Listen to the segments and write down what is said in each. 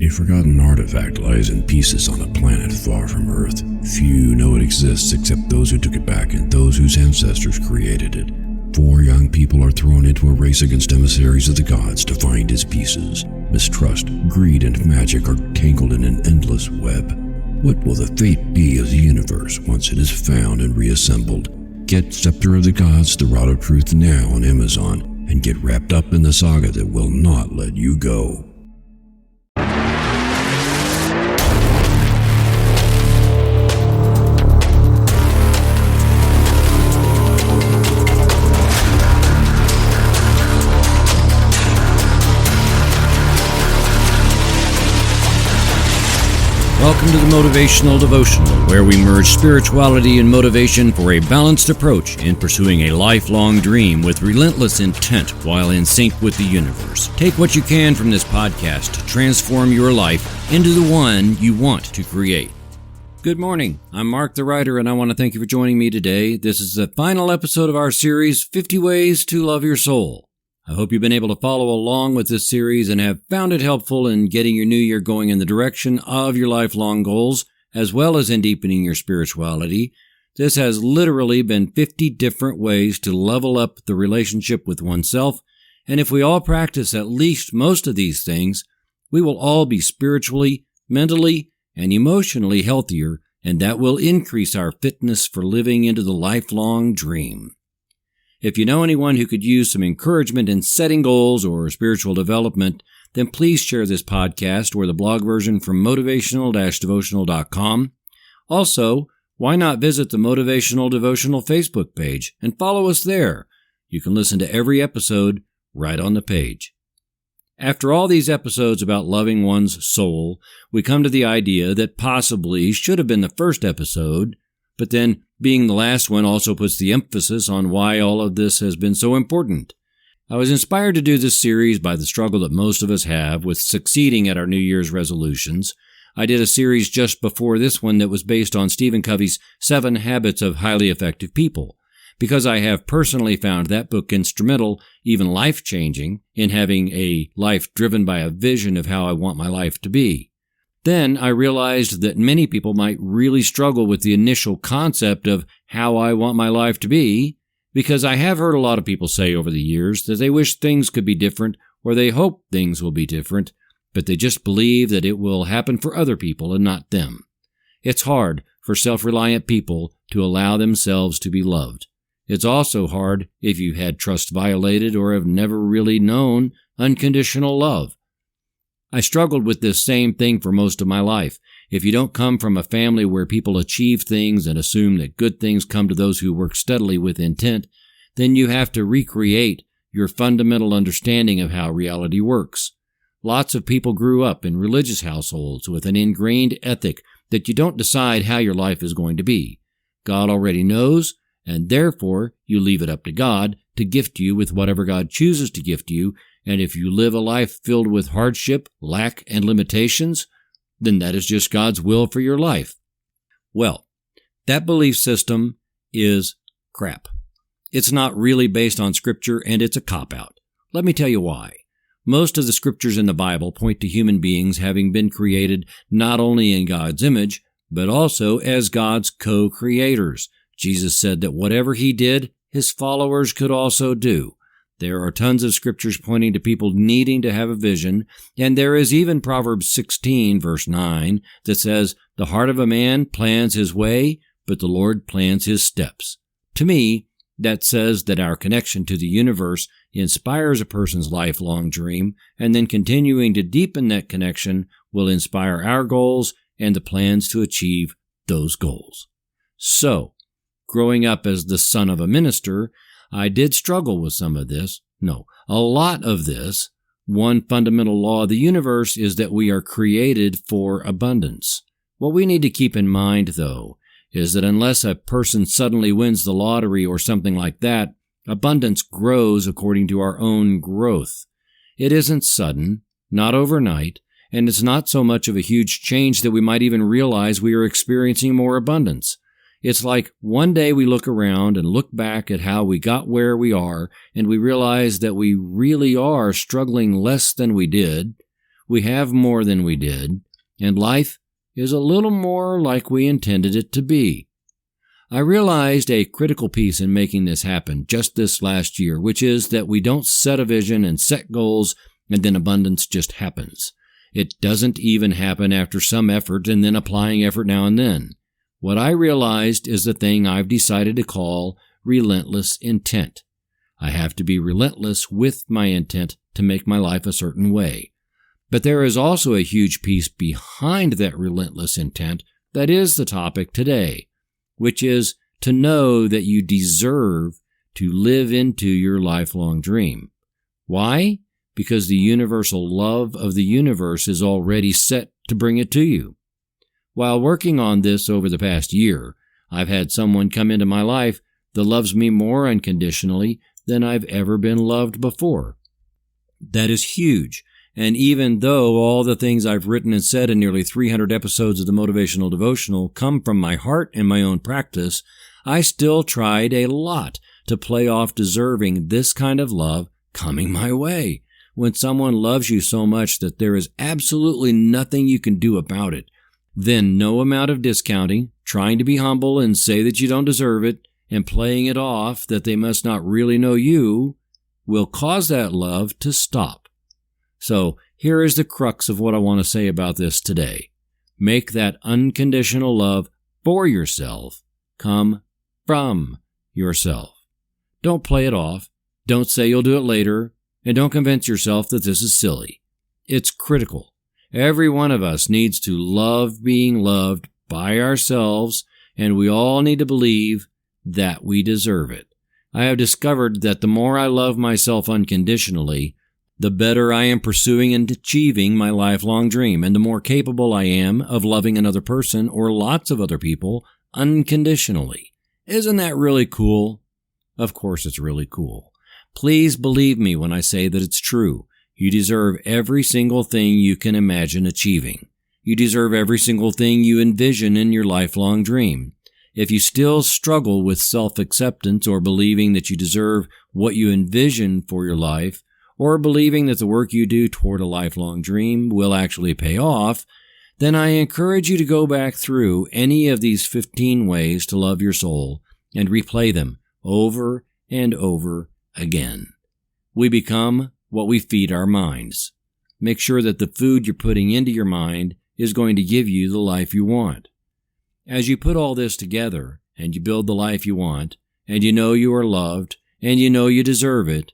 A forgotten artifact lies in pieces on a planet far from Earth. Few know it exists except those who took it back and those whose ancestors created it. 4 young people are thrown into a race against emissaries of the gods to find his pieces. Mistrust, greed, and magic are tangled in an endless web. What will the fate be of the universe once it is found and reassembled? Get Scepter of the Gods, The Rod of Truth now on Amazon, and get wrapped up in the saga that will not let you go. Welcome to the Motivational Devotional, where we merge spirituality and motivation for a balanced approach in pursuing a lifelong dream with relentless intent while in sync with the universe. Take what you can from this podcast to transform your life into the one you want to create. Good morning. I'm Mark the Writer, and I want to thank you for joining me today. This is the final episode of our series, 50 Ways to Love Your Soul. I hope you've been able to follow along with this series and have found it helpful in getting your new year going in the direction of your lifelong goals, as well as in deepening your spirituality. This has literally been 50 different ways to level up the relationship with oneself, and if we all practice at least most of these things, we will all be spiritually, mentally, and emotionally healthier, and that will increase our fitness for living into the lifelong dream. If you know anyone who could use some encouragement in setting goals or spiritual development, then please share this podcast or the blog version from motivational-devotional.com. Also, why not visit the Motivational Devotional Facebook page and follow us there? You can listen to every episode right on the page. After all these episodes about loving one's soul, we come to the idea that possibly should have been the first episode, but then being the last one also puts the emphasis on why all of this has been so important. I was inspired to do this series by the struggle that most of us have with succeeding at our New Year's resolutions. I did a series just before this one that was based on Stephen Covey's 7 Habits of Highly Effective People, because I have personally found that book instrumental, even life-changing, in having a life driven by a vision of how I want my life to be. Then I realized that many people might really struggle with the initial concept of how I want my life to be, because I have heard a lot of people say over the years that they wish things could be different or they hope things will be different, but they just believe that it will happen for other people and not them. It's hard for self-reliant people to allow themselves to be loved. It's also hard if you've had trust violated or have never really known unconditional love. I struggled with this same thing for most of my life. If you don't come from a family where people achieve things and assume that good things come to those who work steadily with intent, then you have to recreate your fundamental understanding of how reality works. Lots of people grew up in religious households with an ingrained ethic that you don't decide how your life is going to be. God already knows, and therefore you leave it up to God to gift you with whatever God chooses to gift you. And if you live a life filled with hardship, lack, and limitations, then that is just God's will for your life. Well, that belief system is crap. It's not really based on Scripture, and it's a cop-out. Let me tell you why. Most of the Scriptures in the Bible point to human beings having been created not only in God's image, but also as God's co-creators. Jesus said that whatever He did, His followers could also do. There are tons of scriptures pointing to people needing to have a vision, and there is even Proverbs 16, verse 9, that says, "The heart of a man plans his way, but the Lord plans his steps." To me, that says that our connection to the universe inspires a person's lifelong dream, and then continuing to deepen that connection will inspire our goals and the plans to achieve those goals. So, growing up as the son of a minister, I did struggle with some of this. No, a lot of this. One fundamental law of the universe is that we are created for abundance. What we need to keep in mind, though, is that unless a person suddenly wins the lottery or something like that, abundance grows according to our own growth. It isn't sudden, not overnight, and it's not so much of a huge change that we might even realize we are experiencing more abundance. It's like one day we look around and look back at how we got where we are, and we realize that we really are struggling less than we did. we have more than we did, and life is a little more like we intended it to be. I realized a critical piece in making this happen just this last year, which is that we don't set a vision and set goals and then abundance just happens. It doesn't even happen after some effort and then applying effort now and then. What I realized is the thing I've decided to call relentless intent. I have to be relentless with my intent to make my life a certain way. But there is also a huge piece behind that relentless intent that is the topic today, which is to know that you deserve to live into your lifelong dream. Why? Because the universal love of the universe is already set to bring it to you. While working on this over the past year, I've had someone come into my life that loves me more unconditionally than I've ever been loved before. That is huge. And even though all the things I've written and said in nearly 300 episodes of the Motivational Devotional come from my heart and my own practice, I still tried a lot to play off deserving this kind of love coming my way. When someone loves you so much that there is absolutely nothing you can do about it, then no amount of discounting, trying to be humble and say that you don't deserve it, and playing it off that they must not really know you, will cause that love to stop. So here is the crux of what I want to say about this today. Make that unconditional love for yourself come from yourself. Don't play it off. Don't say you'll do it later. And don't convince yourself that this is silly. It's critical. Every one of us needs to love being loved by ourselves, and we all need to believe that we deserve it. I have discovered that the more I love myself unconditionally, the better I am pursuing and achieving my lifelong dream, and the more capable I am of loving another person or lots of other people unconditionally. Isn't that really cool? Of course it's really cool. Please believe me when I say that it's true. You deserve every single thing you can imagine achieving. You deserve every single thing you envision in your lifelong dream. If you still struggle with self-acceptance or believing that you deserve what you envision for your life, or believing that the work you do toward a lifelong dream will actually pay off, then I encourage you to go back through any of these 15 ways to love your soul and replay them over and over again. We become what we feed our minds. Make sure that the food you're putting into your mind is going to give you the life you want. As you put all this together and you build the life you want, and you know you are loved, and you know you deserve it,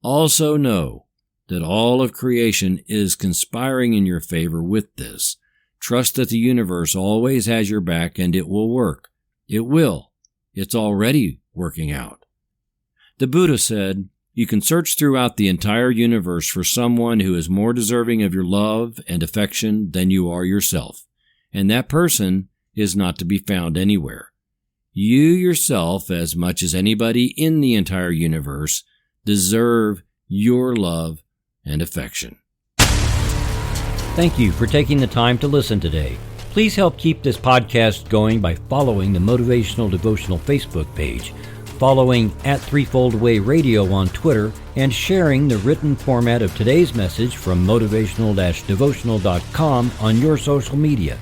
also know that all of creation is conspiring in your favor with this. Trust that the universe always has your back and it will work. It will. It's already working out. The Buddha said, you can search throughout the entire universe for someone who is more deserving of your love and affection than you are yourself, and that person is not to be found anywhere. You yourself, as much as anybody in the entire universe, deserve your love and affection. Thank you for taking the time to listen today. Please help keep this podcast going by following the Motivational Devotional Facebook page, following @Threefold Way Radio on Twitter, and sharing the written format of today's message from motivational-devotional.com on your social media.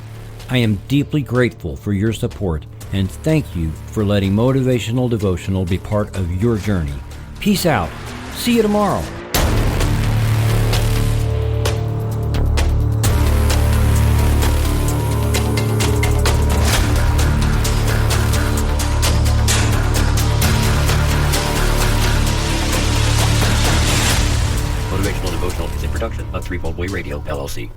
I am deeply grateful for your support, and thank you for letting Motivational Devotional be part of your journey. Peace out. See you tomorrow. Motivational Devotional is a production of Threefold Way Radio, LLC.